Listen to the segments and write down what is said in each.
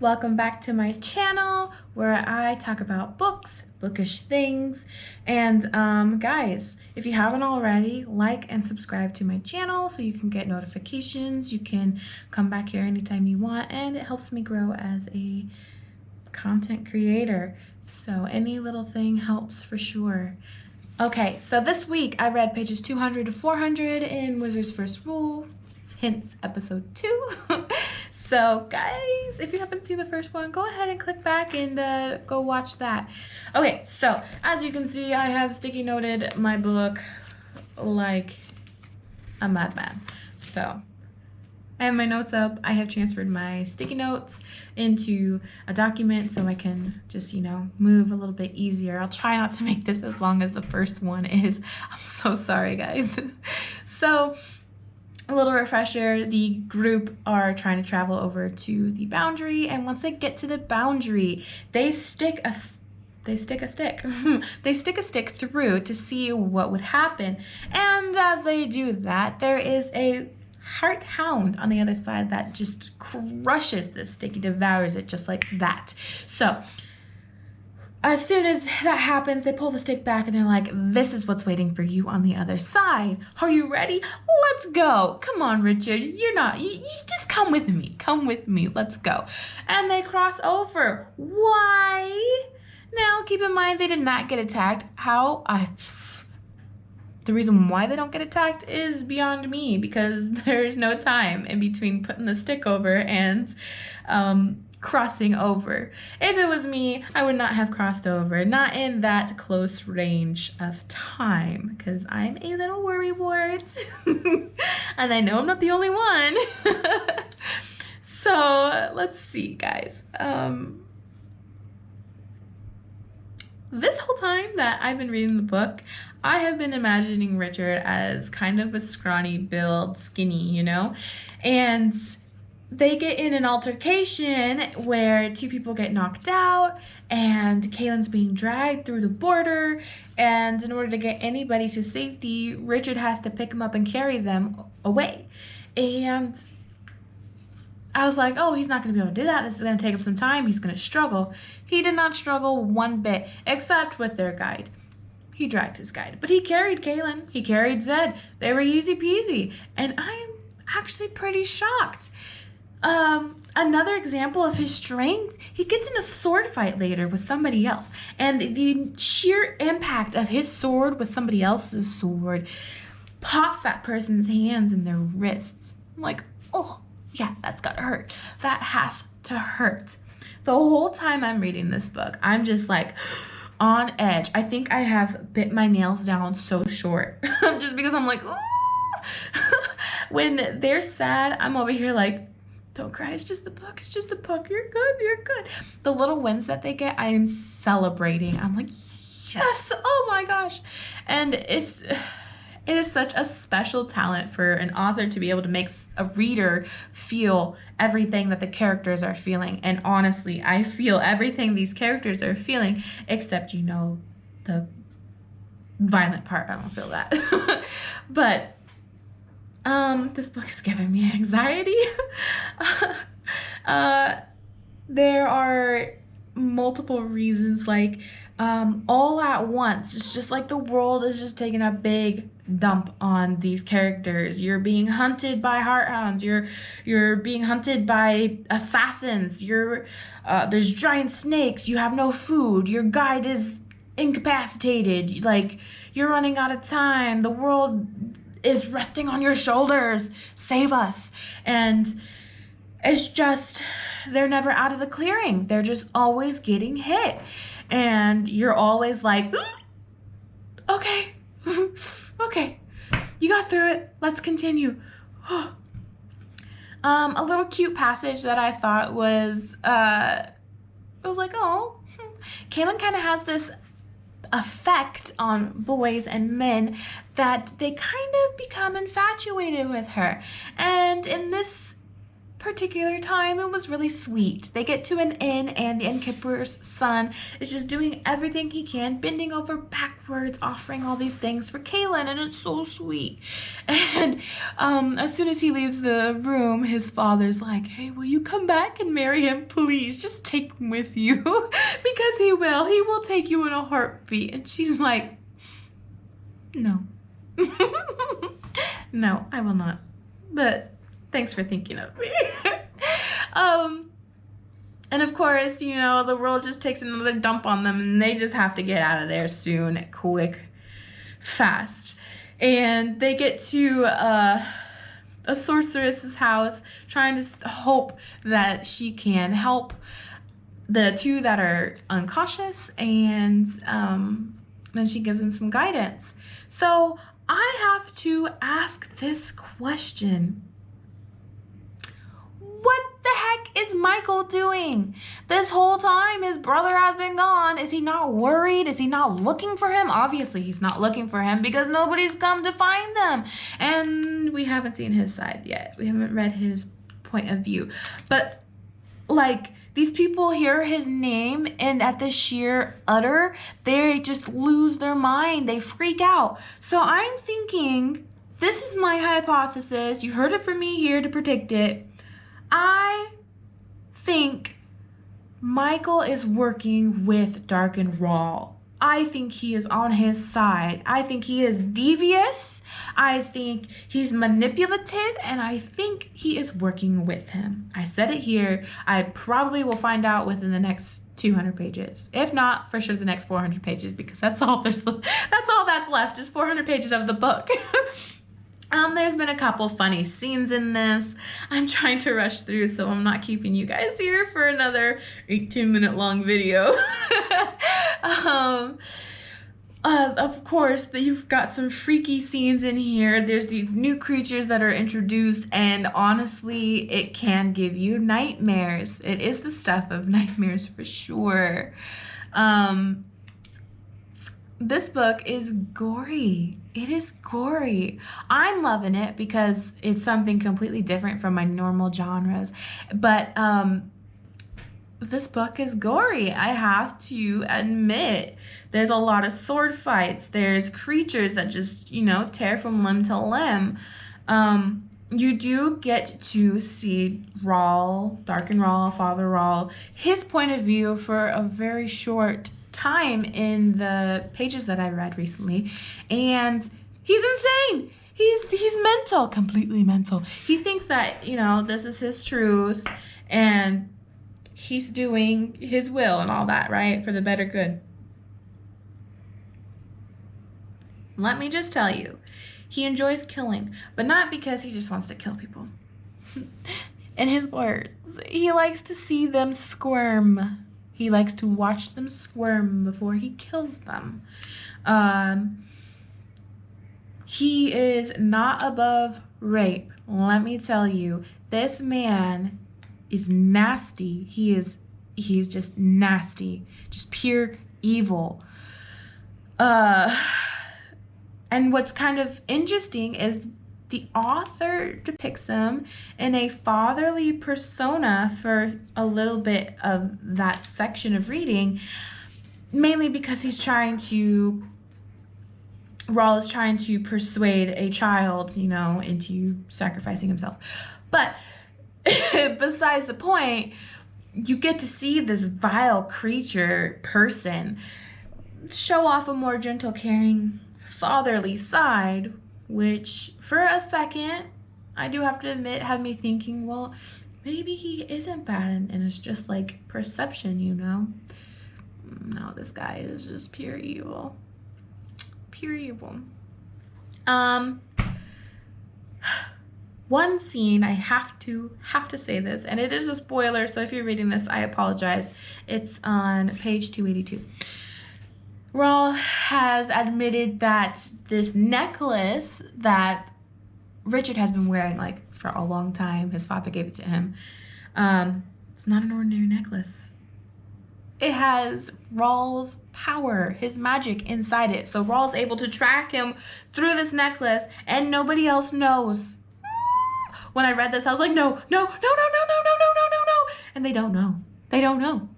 Welcome back to my channel where I talk about books, bookish things, and guys, if you haven't already, like and subscribe to my channel so you can get notifications. You can come back here anytime you want, and it helps me grow as a content creator. So any little thing helps for sure. Okay, so this week I read pages 200 to 400 in Wizard's First Rule, hence episode 2. So guys, if you haven't seen the first one, go ahead and click back and go watch that. Okay, so as you can see, I have sticky noted my book like a madman. So I have my notes up. I have transferred my sticky notes into a document so I can just, move a little bit easier. I'll try not to make this as long as the first one is. I'm so sorry, guys. So a little refresher, the group are trying to travel over to the boundary, and once they get to the boundary, they stick a stick through to see what would happen. And as they do that, there is a heart hound on the other side that just crushes this stick. He devours it just like that. So as soon as that happens, they pull the stick back and they're like, this is what's waiting for you on the other side. Are you ready? Let's go. Come on, Richard. You just come with me. Come with me. Let's go. And they cross over. Why? Now, keep in mind, they did not get attacked. The reason why they don't get attacked is beyond me, because there's no time in between putting the stick over and crossing over. If it was me, I would not have crossed over, not in that close range of time, because I'm a little worrywart. And I know I'm not the only one. So let's see, guys. This whole time that I've been reading the book, I have been imagining Richard as kind of a scrawny build, skinny, and they get in an altercation where two people get knocked out and Kaylin's being dragged through the border, and in order to get anybody to safety, Richard has to pick them up and carry them away. And I was like, oh, he's not going to be able to do that. This is going to take him some time. He's going to struggle. He did not struggle one bit, except with their guide. He dragged his guide, but he carried Kaylin. He carried Zed. They were easy peasy. And I am actually pretty shocked. Another example of his strength, he gets in a sword fight later with somebody else. And the sheer impact of his sword with somebody else's sword pops that person's hands and their wrists. I'm like, oh, yeah, that's gotta hurt. That has to hurt. The whole time I'm reading this book, I'm just like on edge. I think I have bit my nails down so short just because I'm like, when they're sad, I'm over here like, don't cry, it's just a book, it's just a book, you're good, you're good. The little wins that they get, I am celebrating. I'm like, yes, oh my gosh. And it is such a special talent for an author to be able to make a reader feel everything that the characters are feeling. And honestly, I feel everything these characters are feeling, except, the violent part. I don't feel that. But this book is giving me anxiety. There are multiple reasons, like all at once. It's just like the world is just taking a big dump on these characters. You're being hunted by hearthounds. You're being hunted by assassins. There's giant snakes. You have no food. Your guide is incapacitated. Like, you're running out of time. The world is resting on your shoulders. Save us. And it's just, they're never out of the clearing. They're just always getting hit. And you're always like, okay, okay, you got through it. Let's continue. A little cute passage that I thought was, it was like, oh, Kaylin kind of has this effect on boys and men that they kind of become infatuated with her. And in this particular time, it was really sweet. They get to an inn, and the innkeeper's son is just doing everything he can, bending over backwards, offering all these things for Kaylin, and it's so sweet. And as soon as he leaves the room, his father's like, hey, will you come back and marry him, please? Just take him with you. Because he will take you in a heartbeat. And she's like, no. No, I will not. But thanks for thinking of me. And of course, you know, the world just takes another dump on them, and they just have to get out of there soon, quick, fast. And they get to a sorceress's house, trying to hope that she can help the two that are unconscious, and then she gives them some guidance. So I have to ask this question. What the heck is Michael doing? This whole time his brother has been gone. Is he not worried? Is he not looking for him? Obviously he's not looking for him because nobody's come to find them. And we haven't seen his side yet. We haven't read his point of view. But like, these people hear his name, and at the sheer utter, they just lose their mind. They freak out. So I'm thinking, this is my hypothesis. You heard it from me here to predict it. I think Michael is working with Darken Rahl. I think he is on his side. I think he is devious. I think he's manipulative, and I think he is working with him. I said it here. I probably will find out within the next 200 pages. If not, for sure the next 400 pages, because that's all that's left is 400 pages of the book. There's been a couple funny scenes in this. I'm trying to rush through, so I'm not keeping you guys here for another 18-minute long video. Of course, you've got some freaky scenes in here. There's these new creatures that are introduced, and honestly, it can give you nightmares. It is the stuff of nightmares for sure. This book is gory. It is gory. I'm loving it because it's something completely different from my normal genres. But this book is gory. I have to admit. There's a lot of sword fights. There's creatures that just, you know, tear from limb to limb. You do get to see Rahl, Darken Rahl, Father Rahl, his point of view for a very short time in the pages that I read recently, and he's insane. He's mental, completely mental. He thinks that, you know, this is his truth, and he's doing his will and all that, right, for the better good. Let me just tell you, he enjoys killing, but not because he just wants to kill people. In his words, he likes to see them squirm. He likes to watch them squirm before he kills them. He is not above rape. Let me tell you, this man is nasty. He is just nasty, just pure evil. And what's kind of interesting is the author depicts him in a fatherly persona for a little bit of that section of reading, mainly because Rahl is trying to persuade a child, you know, into sacrificing himself. But besides the point, you get to see this vile creature person show off a more gentle, caring, fatherly side, which for a second, I do have to admit, had me thinking, well, maybe he isn't bad and it's just like perception, you know? No, this guy is just pure evil. Pure evil. One scene, I have to say this, and it is a spoiler, so if you're reading this, I apologize. It's on page 282. Rahl has admitted that this necklace that Richard has been wearing like for a long time, his father gave it to him, it's not an ordinary necklace. It has Rahl's power, his magic inside it. So Rahl's able to track him through this necklace and nobody else knows. when I read this, I was like, no, no, no, no, no, no, no, no, no, no, no. And they don't know. They don't know.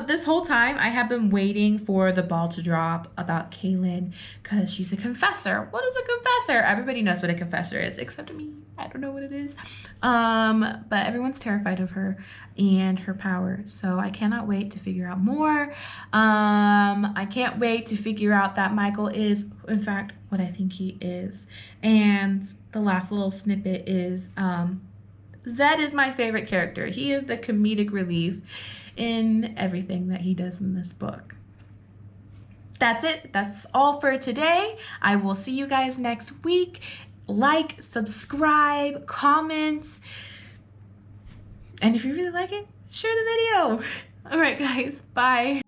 This whole time I have been waiting for the ball to drop about Kaylin because she's a confessor. What is a confessor? Everybody knows what a confessor is except me. I don't know what it is. But everyone's terrified of her and her power. So I cannot wait to figure out more. I can't wait to figure out that Michael is, in fact, what I think he is. And the last little snippet is Zed is my favorite character. He is the comedic relief in everything that he does in this book. That's it. That's all for today. I will see you guys next week. Like, subscribe, comment, and if you really like it, share the video. All right, guys. Bye.